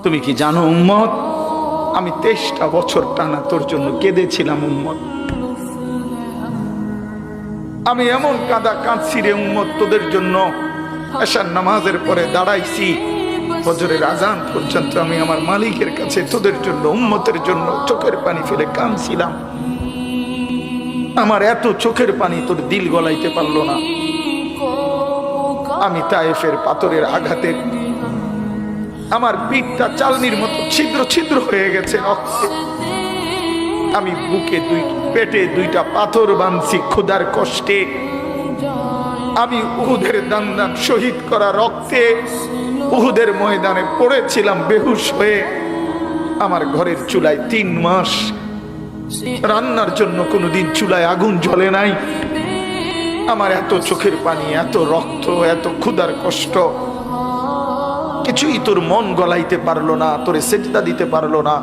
তুমি কি জানো উম্মত, আমি 23টা বছর টানা তোর জন্য কেঁদেছিলাম উম্মত। আমি এমন কাঁদা কাঁদছি রে উম্মত তোদের জন্য। এশার নামাজের পরে দাঁড়াইছি, ফজরের আজান পর্যন্ত আমি আমার মালিকের কাছে তোদের জন্য, উম্মতের জন্য চোখের পানি ফেলে কাঁদছিলাম। আমার এত চোখের পানি তোর দিল গলাইতে পারলো না। আমি তায়েফের পাথরের আঘাতে আমার পিঠটা চালনির মতো ছিদ্র ছিদ্র হয়ে গেছে রক্তে। আমি বুকে পেটে 2টা পাথর বাঁধছি ক্ষুধার কষ্টে। আমি উহুদের দান শহীদ করা রক্তে উহুদের ময়দানে পড়েছিলাম বেহুশ হয়ে। আমার ঘরের চুলায় 3 মাস রান্নার জন্য কোনোদিন চুলায় আগুন জ্বলে নাই। আমার এত চোখের পানি, এত রক্ত, এত ক্ষুধার কষ্ট, কিছুই তোর মন গলাইতে পারলো না, তোরে সেজদা দিতে পারলো না।